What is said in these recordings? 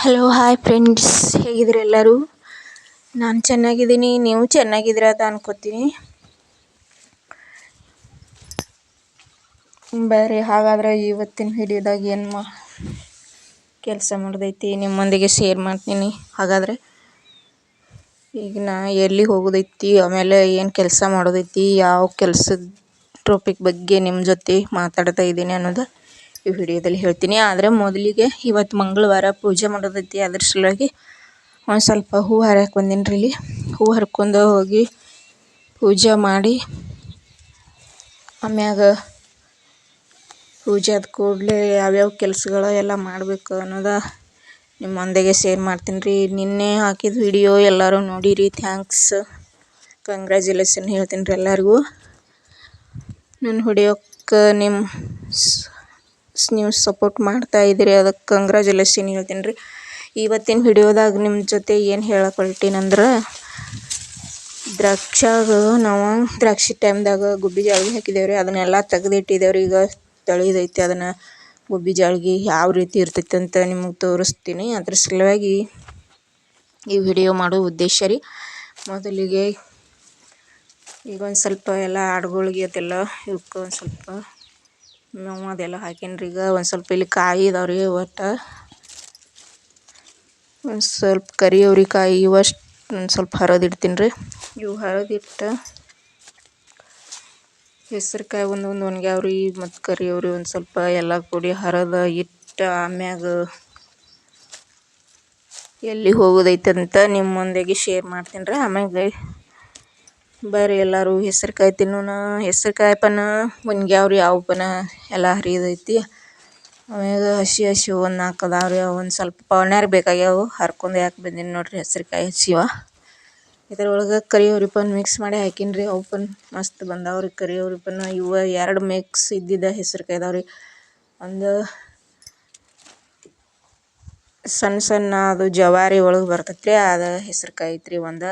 Hello hi friends, ಹೇಗಿದ್ದೀರಿ ಎಲ್ಲರೂ? ನಾನು ಚೆನ್ನಾಗಿದ್ದೀನಿ, ನೀವು ಚೆನ್ನಾಗಿದ್ದೀರ ಅಂತ ಅನ್ಕೋತೀನಿ. ಬರ್ರಿ ಹಾಗಾದ್ರೆ ಇವತ್ತಿನ ವಿಡಿಯೋದಾಗ ಏನು ಕೆಲಸ ಮಾಡೋದೈತಿ ನಿಮ್ಮೊಂದಿಗೆ ಶೇರ್ ಮಾಡ್ತೀನಿ. ಹಾಗಾದರೆ ಈಗ ನಾ ಎಲ್ಲಿ ಹೋಗೋದೈತಿ, ಆಮೇಲೆ ಏನು ಕೆಲಸ ಮಾಡೋದೈತಿ, ಯಾವ ಕೆಲಸದ ಟಾಪಿಕ್ ಬಗ್ಗೆ ನಿಮ್ಮ ಜೊತೆ ಮಾತಾಡ್ತಾ ಇದ್ದೀನಿ ಅನ್ನೋದು ಈ ವಿಡಿಯೋದಲ್ಲಿ ಹೇಳ್ತೀನಿ. ಆದರೆ ಮೊದಲಿಗೆ ಇವತ್ತು ಮಂಗಳವಾರ ಪೂಜೆ ಮಾಡೋದೈತಿ. ಅದ್ರ ಸಲುವಾಗಿ ಒಂದು ಸ್ವಲ್ಪ ಹೂ ಹರಕ್ಕೆ ಬಂದೀನಿ ರೀ. ಇಲ್ಲಿ ಹೂ ಹರ್ಕೊಂಡು ಹೋಗಿ ಪೂಜೆ ಮಾಡಿ ಆಮ್ಯಾಗ ಪೂಜೆ ಆದ ಕೂಡಲೇ ಯಾವ್ಯಾವ ಕೆಲಸಗಳು ಎಲ್ಲ ಮಾಡಬೇಕು ಅನ್ನೋದು ನಿಮ್ಮೊಂದಿಗೆ ಶೇರ್ ಮಾಡ್ತೀನಿ ರೀ. ನಿನ್ನೆ ಹಾಕಿದ ವಿಡಿಯೋ ಎಲ್ಲರೂ ನೋಡಿರಿ, ಥ್ಯಾಂಕ್ಸ್, ಕಂಗ್ರ್ಯಾಚುಲೇಷನ್ ಹೇಳ್ತೀನಿ ರೀ ಎಲ್ಲರಿಗೂ. ನನ್ನ ವಿಡಿಯೋಕ್ಕೆ ನೀವು ಸಪೋರ್ಟ್ ಮಾಡ್ತಾ ಇದ್ದೀರಿ, ಅದಕ್ಕೆ ಕಂಗ್ರ್ಯಾಚುಲೇಷನ್ ಹೇಳ್ತೀನಿ ರೀ. ಇವತ್ತಿನ ವಿಡಿಯೋದಾಗ ನಿಮ್ಮ ಜೊತೆ ಏನು ಹೇಳಕ್ಕೆ ಹೊರಟೀನಂದ್ರೆ, ನಾವು ದ್ರಾಕ್ಷಿ ಟೈಮ್ದಾಗ ಗುಬ್ಬಿ ಜಾಳ್ಗಿ ಹಾಕಿದ್ದೇವೆ ರೀ. ಅದನ್ನೆಲ್ಲ ತೆಗೆದಿಟ್ಟಿದ್ದೇವೆ ರೀ. ಈಗ ತಳಿದೈತಿ, ಅದನ್ನು ಗುಬ್ಬಿ ಜಾಳ್ಗಿ ಯಾವ ರೀತಿ ಇರ್ತೈತೆ ಅಂತ ನಿಮಗೆ ತೋರಿಸ್ತೀನಿ. ಅದ್ರ ಸಲುವಾಗಿ ಈ ವಿಡಿಯೋ ಮಾಡೋ ಉದ್ದೇಶ ರೀ. ಮೊದಲಿಗೆ ಈಗ ಒಂದು ಸ್ವಲ್ಪ ಎಲ್ಲ ಆಡುಗಳಿಗೆ ಅದೆಲ್ಲ ಇವಕ್ಕೆ ಒಂದು ಸ್ವಲ್ಪ ಮೇವು ಅದೆಲ್ಲ ಹಾಕೀನಿ ರೀ. ಈಗ ಒಂದು ಸ್ವಲ್ಪ ಇಲ್ಲಿ ಕಾಯಿ ಇದಾವೆ ರೀ. ಒಟ್ಟು ಒಂದು ಸ್ವಲ್ಪ ಕರಿ ಅವ್ರಿಕಾಯಿ ಇವಷ್ಟು ಒಂದು ಸ್ವಲ್ಪ ಹರಿದಿಡ್ತೀನಿ ರೀ. ಇವು ಹರಿದಿಟ್ಟು ಹೆಸ್ರುಕಾಯಿ ಒಂದು ಒಣಗ್ಯಾವ್ರಿ ಮತ್ತು ಕರಿ ಅವ್ರಿ ಒಂದು ಸ್ವಲ್ಪ ಎಲ್ಲ ಕೂಡಿ ಹರಿದು ಇಟ್ಟು ಆಮ್ಯಾಗ ಎಲ್ಲಿ ಹೋಗೋದೈತೆ ಅಂತ ನಿಮ್ಮೊಂದಿಗೆ ಶೇರ್ ಮಾಡ್ತೀನಿ ರೀ. ಆಮ್ಯಾಗ ಬರ್ರಿ ಎಲ್ಲರೂ ಹೆಸ್ರುಕಾಯಿ ತಿನ್ನೋಣ. ಹೆಸ್ರುಕಾಯಿ ಪನ ಒಣಗ್ಯಾವ್ರಿ, ಯಾವ ಪನ ಎಲ್ಲ ಹರಿದೈತಿ. ಆಮ್ಯಾಗ ಹಸಿ ಒಂದು 4 ಅದಾವೆ ರೀ. ಒಂದು ಸ್ವಲ್ಪ ಪವನ್ಯಾರಿಗೆ ಬೇಕಾಗ್ಯಾವು, ಹರ್ಕೊಂಡು ಯಾಕೆ ಬಂದೀನಿ ನೋಡಿರಿ. ಹೆಸ್ರುಕಾಯಿ ಹಸಿವ ಇದ್ರೊಳಗೆ ಕರಿ ಅವ್ರಿಪನ್ ಮಿಕ್ಸ್ ಮಾಡಿ ಹಾಕೀನಿ ರೀ. ಅವಪ್ಪನ್ ಮಸ್ತ್ ಬಂದಾವ್ರಿ ಕರಿ ಅವ್ರಿಪನ್ನ. ಇವು 2 ಮಿಕ್ಸ್ ಇದ್ದಿದ್ದ ಹೆಸ್ರುಕಾಯಿ ಇದಾವೆ ರೀ. ಒಂದು ಸಣ್ಣ ಅದು ಜವಾರಿ ಒಳಗೆ ಬರ್ತೈತೆ ರೀ, ಅದು ಹೆಸ್ರುಕಾಯಿ ಐತ್ರಿ. ಒಂದು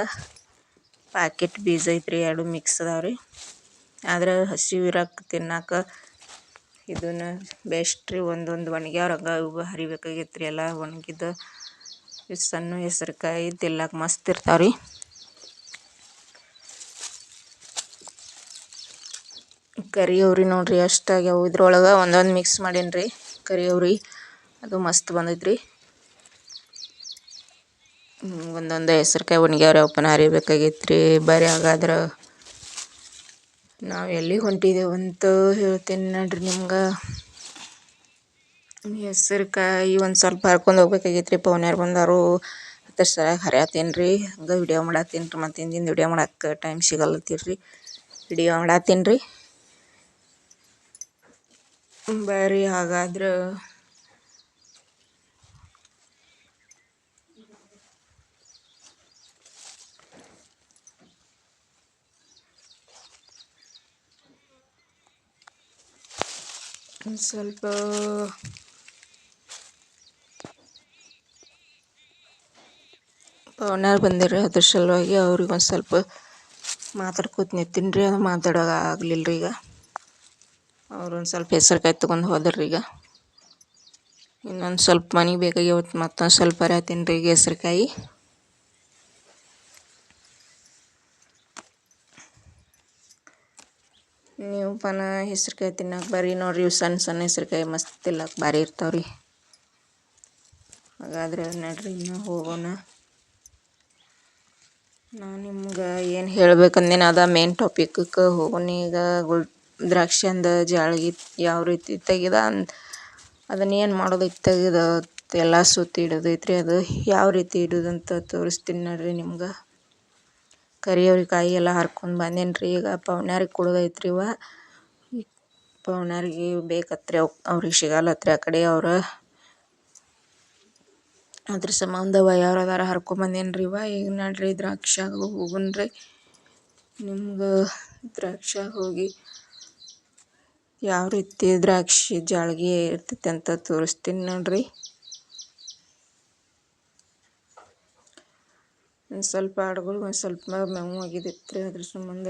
ಪ್ಯಾಕೆಟ್ ಬೀಜ ಐತ್ರಿ. 2 ಮಿಕ್ಸ್ ಅದಾವೆ ರೀ. ಆದ್ರೆ ಹಸಿವಿರಕ್ಕೆ ತಿನ್ನಕ್ಕೆ ಇದನ್ನು ಬೆಸ್ಟ್ ರೀ. ಒಂದೊಂದು ಒಣಗ್ಯಾವ್ರಂಗ ಇವು ಹರಿಬೇಕಾಗೈತೆ ರೀ. ಎಲ್ಲ ಒಣಗಿದ್ದು ಸಣ್ಣ ಹೆಸ್ರುಕಾಯಿ ತಿನ್ನಕ್ಕೆ ಮಸ್ತ್ ಇರ್ತಾವೆ ರೀ. ಕರಿ ಅವ್ರಿ ನೋಡಿರಿ ಅಷ್ಟಾಗ್ಯಾವು. ಇದ್ರೊಳಗೆ ಒಂದೊಂದು ಮಿಕ್ಸ್ ಮಾಡೀನಿ ರೀ. ಕರಿ ಅವ್ರಿ ಅದು ಮಸ್ತ್ ಬಂದೈತೆ ರೀ. ಒಂದೊಂದು ಹೆಸ್ರುಕಾಯಿ ಒಣಗ್ಯಾವ್ರಿ, ಅವಪ್ಪನ ಹರಿಬೇಕಾಗೈತೆ ರೀ. ಬರ್ರಿ ಹಾಗಾದ್ರೆ ನಾವು ಎಲ್ಲಿಗೆ ಹೊಂಟಿದ್ದೇವಂತ ಹೇಳ್ತೀನಿ ನೋಡ್ರಿ ನಿಮ್ಗೆ. ಹೆಸ್ರುಕಾಯಿ ಒಂದು ಸ್ವಲ್ಪ ಹರ್ಕೊಂಡು ಹೋಗ್ಬೇಕಾಗೈತೆ ರೀ. ಪವನ್ಯಾರು ಬಂದಾರು, ಅದ್ರ ಸರಿಯಾಗಿ ಹರಿಯತ್ತೀನಿ ರೀ. ಹಂಗೆ ವಿಡಿಯೋ ಮಾಡತ್ತೀನಿ ರೀ. ಮತ್ತು ಹಿಂದಿನ ವಿಡಿಯೋ ಮಾಡಕ್ಕೆ ಟೈಮ್ ಸಿಗಲ್ಲತ್ತೀರಿ. ವಿಡಿಯೋ ಮಾಡತ್ತೀನಿ ರೀ. ಬರ್ರಿ ಹಾಗಾದ್ರೆ ಒಂದು ಸ್ವಲ್ಪ ಪವನ್ಯಾರು ಬಂದಿರಿ. ಅದ್ರ ಸಲುವಾಗಿ ಅವ್ರಿಗೆ ಒಂದು ಸ್ವಲ್ಪ ಮಾತಾಡ್ಕೋತ ನಿಂತೀನಿ ರೀ. ಅದು ಮಾತಾಡೋಕೆ ಆಗಲಿಲ್ಲ ರೀ. ಈಗ ಅವ್ರೊಂದು ಸ್ವಲ್ಪ ಹೆಸ್ರುಕಾಯಿ ತೊಗೊಂಡು ಹೋದ್ರಿ. ಈಗ ಇನ್ನೊಂದು ಸ್ವಲ್ಪ ಮನೆಗೆ ಬೇಕಾಗ್ಯಾವತ್ತು, ಮತ್ತೊಂದು ಸ್ವಲ್ಪ ಹರಿಯತ್ತೀನಿ ರೀ ಈಗ ಹೆಸ್ರುಕಾಯಿ. ನೀವು ಪನ ಹೆಸ್ರುಕಾಯಿ ತಿನ್ನಕ್ಕೆ ಬರ್ರಿ ನೋಡಿರಿ. ಇವು ಸಣ್ಣ ಸಣ್ಣ ಹೆಸ್ರುಕಾಯಿ ಮಸ್ತ್ ತಿನ್ನಕ್ಕೆ ಭಾರಿ ಇರ್ತಾವೆ ರೀ. ಹಾಗಾದ್ರೆ ನಡ್ರಿ ಇನ್ನೂ ಹೋಗೋಣ. ನಾನು ನಿಮ್ಗೆ ಏನು ಹೇಳ್ಬೇಕಂದೇನು ಅದ ಮೇನ್ ಟಾಪಿಕ್ಗೆ ಹೋಗೋಣ. ಈಗ ದ್ರಾಕ್ಷಿಯಿಂದ ಜಾಳ್ಗಿ ಯಾವ ರೀತಿ ತೆಗೆದ ಅದನ್ನೇನು ಮಾಡೋದೈತೆ ತೆಗೆದು ಎಲ್ಲ ಸುತ್ತಿ ಇಡೋದೈತೆ ರೀ. ಅದು ಯಾವ ರೀತಿ ಇಡೋದಂತ ತೋರಿಸ್ತೀನಿ ನೋಡ್ರಿ ನಿಮ್ಗೆ. ಕರಿ ಅವ್ರಿಕಾಯಿ ಎಲ್ಲ ಹರ್ಕೊಂಡು ಬಂದೇನಿ ರೀ. ಈಗ ಪವನ್ಯಾರಿಗೆ ಕೊಡೋದೈತೆ ರೀ. ಪವನ್ಯಾರಿಗೆ ಬೇಕತ್ರಿ, ಅವ್ರಿಗೆ ಸಿಗಲ್ಲತ್ರಿ ಆ ಕಡೆ. ಅವ್ರು ಅದ್ರ ಸಂಬಂಧ ಯಾರು ಅದಾರ ಹರ್ಕೊಂಬಂದೇನಿ ರೀ. ಈಗ ನೋಡ್ರಿ ದ್ರಾಕ್ಷಾಗ ಹೋಗೋಣ ರೀ. ನಿಮ್ಗೆ ದ್ರಾಕ್ಷಾಗ ಹೋಗಿ ಯಾವ ರೀತಿ ದ್ರಾಕ್ಷಿ ಜಾಳ್ಗಿ ಇರ್ತೈತೆ ಅಂತ ತೋರಿಸ್ತೀನಿ ನೋಡ್ರಿ. ಒಂದು ಸ್ವಲ್ಪ ಆಡುಗಳು ಒಂದು ಸ್ವಲ್ಪ ಮೇವು ಆಗಿದೈತೆ ರೀ. ಅದ್ರ ಸಂಬಂಧ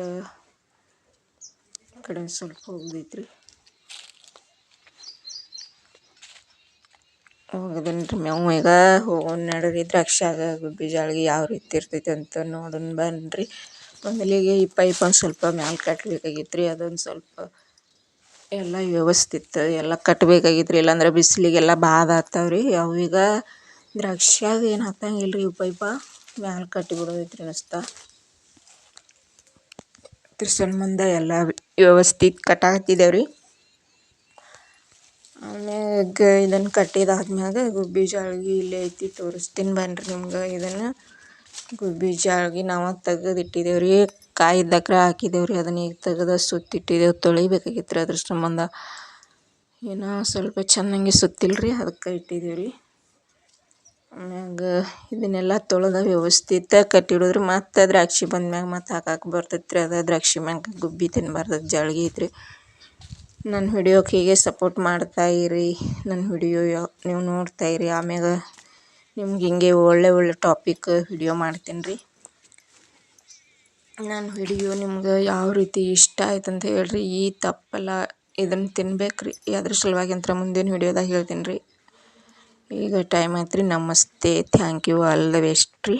ಈ ಕಡೆ ಒಂದು ಸ್ವಲ್ಪ ಹೋಗ್ದೈತೆ ರೀ. ಹೋಗೋದನ್ರಿ ಮೇವು ಈಗ ಹೋಗೋಣ ನಡ್ರಿ ದ್ರಾಕ್ಷಾಗ ಗುಬ್ಬಿ ಜೋಳಿಗೆ ಯಾವ ರೀತಿ ಇರ್ತೈತೆ ಅಂತ ನೋಡೋಣ ಬನ್ನಿರಿ. ಮೊದಲಿಗೆ ಈ ಪೈಪ್ ಒಂದು ಸ್ವಲ್ಪ ಮ್ಯಾಲೆ ಕಟ್ಟಬೇಕಾಗಿತ್ತು ರೀ. ಅದೊಂದು ಸ್ವಲ್ಪ ಎಲ್ಲ ವ್ಯವಸ್ಥಿತ ಎಲ್ಲ ಕಟ್ಟಬೇಕಾಗಿತ್ತು ರೀ. ಇಲ್ಲಾಂದ್ರೆ ಬಿಸಿಲಿಗೆಲ್ಲ ಬಾಧೆ ಆಗ್ತಾವೆ ರೀ. ಅವು ಈಗ ದ್ರಾಕ್ಷಾಗ ಏನು ಹಾಕಂಗಿಲ್ಲ ರೀ. ಇವು ಪೈಪ ಮ್ಯಾಲೆ ಕಟ್ಟಿಬಿಡೋದೈತ್ರಿ ಅನಿಸ್ತಾ. ಇದ್ರ ಸಂಬಂಧ ಎಲ್ಲ ವ್ಯವಸ್ಥಿತ ಕಟ್ಟಾಕತ್ತಿದ್ದೇವೆ ರೀ. ಆಮ್ಯಾಗ ಇದನ್ನು ಕಟ್ಟಿದಾದ್ಮ್ಯಾಗ ಗುಬ್ಬಿ ಜೋಳಿಗೆ ಇಲ್ಲೇ ಐತಿ ತೋರಿಸ್ತೀನಿ ಬನ್ನಿರಿ ನಿಮ್ಗೆ. ಇದನ್ನು ಗುಬ್ಬಿ ಜೋಳಿಗೆ ನಾವು ತೆಗೆದು ಇಟ್ಟಿದ್ದೇವೆ ರೀ. ಕಾಯಿ ಇದ್ದಕ್ರೆ ಹಾಕಿದ್ದೇವೆ ರೀ. ಅದನ್ನ ಈಗ ತೆಗೆದು ಸುತ್ತಿಟ್ಟಿದ್ದೇವೆ. ತೊಳಿಬೇಕಾಗಿತ್ತು ರೀ. ಅದ್ರ ಸಂಬಂಧ ಏನೋ ಸ್ವಲ್ಪ ಚೆನ್ನಾಗಿ ಸುತ್ತಿಲ್ಲ ರೀ, ಅದಕ್ಕೆ ಇಟ್ಟಿದ್ದೇವೆ ರೀ. ಆಮ್ಯಾಗ ಇದನ್ನೆಲ್ಲ ತೊಳೆದ ವ್ಯವಸ್ಥಿತ ಕಟ್ಟಿಡೋದ್ರಿ. ಮತ್ತು ದ್ರಾಕ್ಷಿ ಬಂದ್ಮ್ಯಾಗ ಮತ್ತು ಹಾಕಕ್ಕೆ ಬರ್ತೈತೆ ರೀ. ಅದು ದ್ರಾಕ್ಷಿ ಮ್ಯಾಗ ಗುಬ್ಬಿ ತಿನ್ನಬಾರ್ದು, ಜೋಳಿಗೆ ಐತ್ರಿ. ನನ್ನ ವಿಡಿಯೋಕ್ಕೆ ಹೀಗೆ ಸಪೋರ್ಟ್ ಮಾಡ್ತಾಯಿರಿ. ನನ್ನ ವಿಡಿಯೋ ನೀವು ನೋಡ್ತಾಯಿರಿ. ಆಮ್ಯಾಗ ನಿಮ್ಗೆ ಹಿಂಗೆ ಒಳ್ಳೆ ಟಾಪಿಕ್ ವಿಡಿಯೋ ಮಾಡ್ತೀನಿ ರೀ. ನನ್ನ ವಿಡಿಯೋ ನಿಮ್ಗೆ ಯಾವ ರೀತಿ ಇಷ್ಟ ಆಯ್ತು ಅಂತ ಹೇಳ್ರಿ. ಈ ತಪ್ಪಲ್ಲ ಇದನ್ನು ತಿನ್ಬೇಕು ರೀ. ಅದ್ರ ಸಲುವಾಗಿ ಅಂತ ಮುಂದಿನ ವಿಡಿಯೋದಾಗ ಹೇಳ್ತೀನಿ ರೀ. ಈಗ ಟೈಮ್ ಆಯ್ತು ರೀ. ನಮಸ್ತೆ, thank you, all the best ರೀ.